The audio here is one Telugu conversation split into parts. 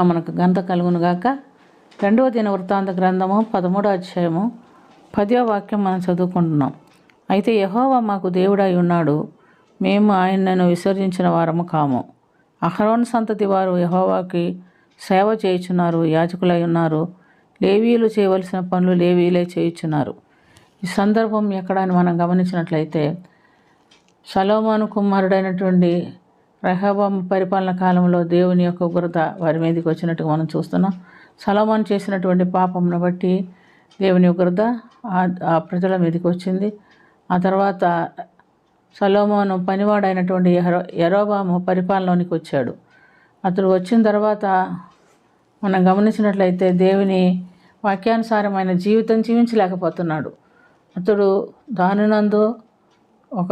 నామమునకు ఘనత కలుగునుగాక. 2వ దినవృత్తాంత గ్రంథము 13వ అధ్యాయము 10వ వాక్యం మనం చదువుకుంటున్నాం. అయితే యెహోవా మాకు దేవుడై ఉన్నాడు, మేము ఆయనను విసర్జించిన వారము కాము. అహరోను సంతతి వారు యెహోవాకి సేవ చేయుచున్నారు, యాజకులై ఉన్నారు. లేవీయులు చేయవలసిన పనులు లేవీయులే చేయుచున్నారు. ఈ సందర్భం ఎక్కడ అని మనం గమనించినట్లయితే, సొలొమోను కుమారుడైనటువంటి రెహబాము పరిపాలన కాలంలో దేవుని యొక్క ఉగ్రత వారి మీదకి వచ్చినట్టుగా మనం చూస్తున్నాం. సొలొమోను చేసినటువంటి పాపమును బట్టి దేవుని ఉగ్రత ఆ ప్రజల మీదకి వచ్చింది. ఆ తర్వాత సొలొమోను పనివాడైనటువంటి యరొబాము పరిపాలనలోనికి వచ్చాడు. అతడు వచ్చిన తర్వాత మనం గమనించినట్లయితే దేవుని వాక్యానుసారమైన జీవితం జీవించలేకపోతున్నాడు. అతడు దానినందు ఒక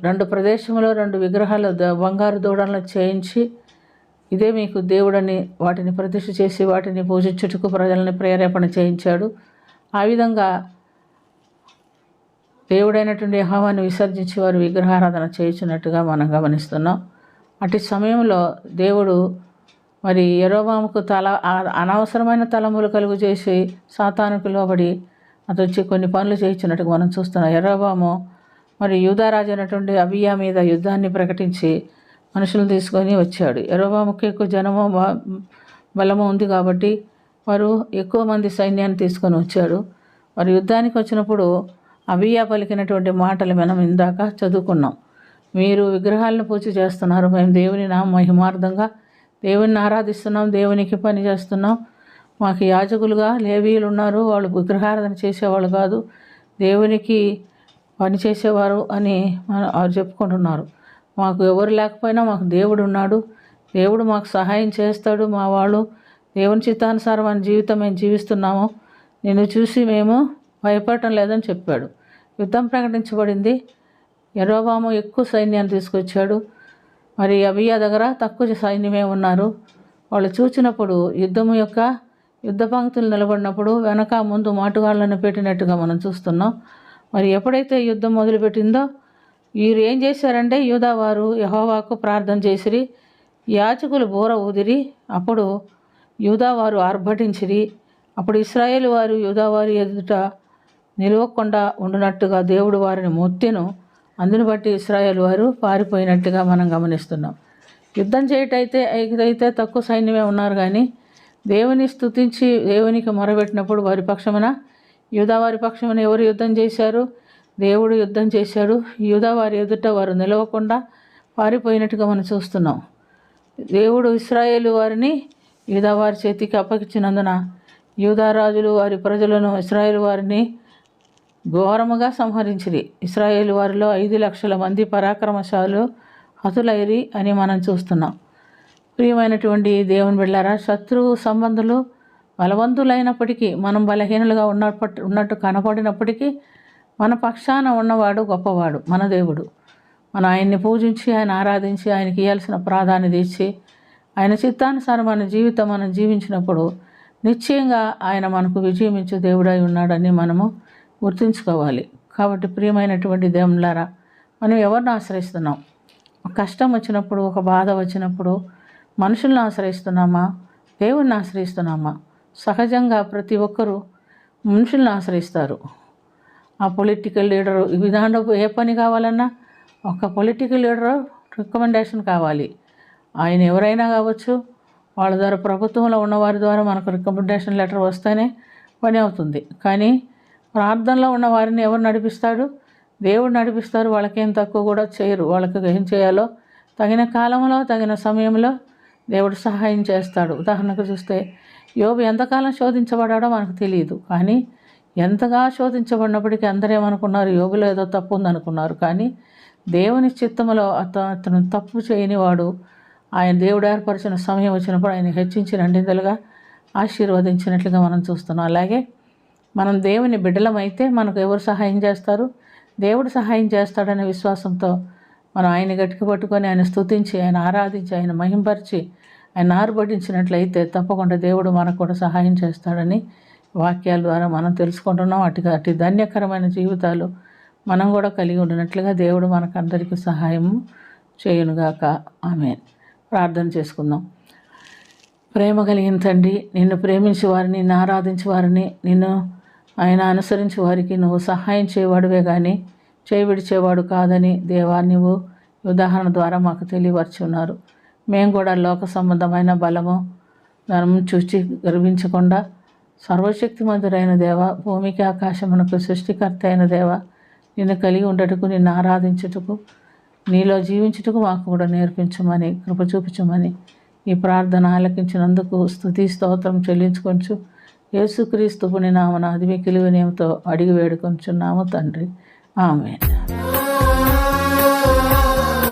రెండు ప్రదేశంలో 2 విగ్రహాలు బంగారు దూడలను చేయించి, ఇదే మీకు దేవుడని వాటిని ప్రతిష్ఠ చేసి వాటిని పూజించుటకు ప్రజల్ని ప్రేరేపణ చేయించాడు. ఆ విధంగా దేవుడైనటువంటి యెహోవాను విసర్జించి వారు విగ్రహారాధన చేయించినట్టుగా మనం గమనిస్తున్నాం. అటు సమయంలో దేవుడు మరి యరొబాముకు అనవసరమైన తలములు కలుగు చేసి సాతానుకు లోబడి అతడు వచ్చి కొన్ని పనులు చేయించినట్టుగా మనం చూస్తున్నాం. యరొబాము మరి యూదారాజు అయినటువంటి అబీయా మీద యుద్ధాన్ని ప్రకటించి మనుషులు తీసుకొని వచ్చాడు. యరొబాముకి ఎక్కువ జనము బలము ఉంది కాబట్టి వారు ఎక్కువ మంది సైన్యాన్ని తీసుకొని వచ్చాడు. వారు యుద్ధానికి వచ్చినప్పుడు అబీయా పలికినటువంటి మాటలు మనం ఇందాక చదువుకున్నాం. మీరు విగ్రహాలను పూజ చేస్తున్నారు, మేము దేవుని మహిమార్థంగా దేవుని ఆరాధిస్తున్నాం, దేవునికి పని చేస్తున్నాం. మాకు యాజకులుగా లేవీయులు ఉన్నారు, వాళ్ళు విగ్రహారాధన చేసేవాళ్ళు కాదు, దేవునికి పని చేసేవారు అని వారు చెప్పుకుంటున్నారు. మాకు ఎవరు లేకపోయినా మాకు దేవుడు ఉన్నాడు, దేవుడు మాకు సహాయం చేస్తాడు, మా వాళ్ళు దేవుని చిత్తానుసారమైన జీవితం మేము జీవిస్తున్నాము, నిన్ను చూసి మేము భయపడటం లేదని చెప్పాడు. యుద్ధం ప్రకటించబడింది. యరొబాము ఎక్కువ సైన్యాన్ని తీసుకొచ్చాడు. మరి అబీయా దగ్గర తక్కువ సైన్యమే ఉన్నారు. వాళ్ళు చూసినప్పుడు యుద్ధ పంక్తులు నిలబడినప్పుడు వెనక ముందు మాటుగాళ్లను పెట్టినట్టుగా మనం చూస్తున్నాం. మరి ఎప్పుడైతే యుద్ధం మొదలుపెట్టిందో వీరు ఏం చేశారంటే, యూదావారు యెహోవాకు ప్రార్థన చేసిరి, యాజకులు బూర ఊదిరి, అప్పుడు యూదావారు ఆర్భటించిరి. అప్పుడు ఇశ్రాయేలు వారు యూదావారి ఎదుట నిలవకుండా ఉండునట్టుగా దేవుడు వారిని మొత్తెను. అందుని బట్టి ఇశ్రాయేలు వారు పారిపోయినట్టుగా మనం గమనిస్తున్నాం. యుద్ధం చేయటైతే తక్కువ సైన్యమే ఉన్నారు, కానీ దేవుని స్తుతించి దేవునికి మొరబెట్టినప్పుడు వారి పక్షమున యూదావారి పక్షమున ఎవరు యుద్ధం చేశారు? దేవుడు యుద్ధం చేశాడు. యూదావారి ఎదుట వారు నిలవకుండా పారిపోయినట్టుగా మనం చూస్తున్నాం. దేవుడు ఇశ్రాయేలు వారిని యూదావారి చేతికి అప్పగించినందున యూదారాజులు వారి ప్రజలను ఇశ్రాయేలు వారిని ఘోరముగా సంహరించిరి. ఇశ్రాయేలు వారిలో 5 లక్షల మంది పరాక్రమశాలు హతులైరి అని మనం చూస్తున్నాం. ప్రియమైనటువంటి దేవుని బిడ్డలారా, శత్రువు సంబంధులు బలవంతులైనప్పటికీ, మనం బలహీనులుగా ఉన్నట్టు కనపడినప్పటికీ, మన పక్షాన ఉన్నవాడు గొప్పవాడు, మన దేవుడు. మనం ఆయన్ని పూజించి ఆయన ఆరాధించి ఆయనకి ఇవ్వాల్సిన ప్రాధాన్యత ఇచ్చి ఆయన చిత్తానుసారమైన జీవితం మనం జీవించినప్పుడు నిశ్చయంగా ఆయన మనకు విజయమించే దేవుడై ఉన్నాడని మనము గుర్తుంచుకోవాలి. కాబట్టి ప్రియమైనటువంటి దేవులారా, మనం ఎవరిని ఆశ్రయిస్తున్నాం? ఒక కష్టం వచ్చినప్పుడు, ఒక బాధ వచ్చినప్పుడు మనుషులను ఆశ్రయిస్తున్నామా, దేవుణ్ణి ఆశ్రయిస్తున్నామా? సహజంగా ప్రతి ఒక్కరూ మనుషులను ఆశ్రయిస్తారు. ఆ పొలిటికల్ లీడరు విధానంలో ఏ పని కావాలన్నా ఒక పొలిటికల్ లీడరు రికమెండేషన్ కావాలి. ఆయన ఎవరైనా కావచ్చు, వాళ్ళ ద్వారా ప్రభుత్వంలో ఉన్నవారి ద్వారా మనకు రికమెండేషన్ లెటర్ వస్తేనే పని అవుతుంది. కానీ ప్రార్థనలో ఉన్న వారిని ఎవరు నడిపిస్తాడు? దేవుడు నడిపిస్తారు. వాళ్ళకేం తక్కువ కూడా చేయరు. వాళ్ళకి ఏం చేయాలో తగిన కాలంలో తగిన సమయంలో దేవుడు సహాయం చేస్తాడు. ఉదాహరణకు చూస్తే యోబు ఎంతకాలం శోధించబడాడో మనకు తెలియదు, కానీ ఎంతగా శోధించబడినప్పటికీ అందరేమనుకున్నారు? యోబులో ఏదో తప్పు ఉందనుకున్నారు. కానీ దేవుని చిత్తములో అతను తప్పు చేయనివాడు. ఆయన దేవుడు ఏర్పరిచిన సమయం వచ్చినప్పుడు ఆయన హెచ్చించి 2 ఆశీర్వదించినట్లుగా మనం చూస్తున్నాం. అలాగే మనం దేవుని బిడ్డలమైతే మనకు ఎవరు సహాయం చేస్తారు? దేవుడు సహాయం చేస్తాడనే విశ్వాసంతో మనం ఆయన గట్టిగా పట్టుకొని ఆయన స్తుతించి ఆయన ఆరాధించి ఆయన మహింపరిచి ఆయన ఆర్భటించినట్లయితే తప్పకుండా దేవుడు మనకు కూడా సహాయం చేస్తాడని వాక్యాల ద్వారా మనం తెలుసుకుంటున్నాం. అటు ధన్యకరమైన జీవితాలు మనం కూడా కలిగి ఉండినట్లుగా దేవుడు మనకందరికీ సహాయం చేయునుగాక. ఆమేన్. ప్రార్థన చేసుకుందాం. ప్రేమ కలిగిన తండ్రి, నిన్ను ప్రేమించే వారిని, నిన్ను ఆరాధించే వారిని, నిన్ను ఆయన అనుసరించే వారికి నువ్వు సహాయం చేయవాడువే కానీ చేయబిడిచేవాడు కాదని దేవా నువ్వు ఉదాహరణ ద్వారా మాకు తెలియపరుచున్నారు. మేము కూడా లోక సంబంధమైన బలము ధనము చూచి గర్వించకుండా సర్వశక్తిమంతుడైన దేవ, భూమికి ఆకాశమునకు సృష్టికర్త అయిన దేవ, నిన్ను కలిగి ఉండటకు, నిన్ను ఆరాధించుటకు, నీలో జీవించుటకు మాకు కూడా నేర్పించమని, కృప చూపించమని ఈ ప్రార్థన ఆలకించినందుకు స్తుతి స్తోత్రం చెల్లించుకొంచు యేసుక్రీస్తు పుణ్యనామమున అతి మిక్కిలి వినయముతో అడిగి వేడుకొంచున్నాము తండ్రి. ఆమేన్.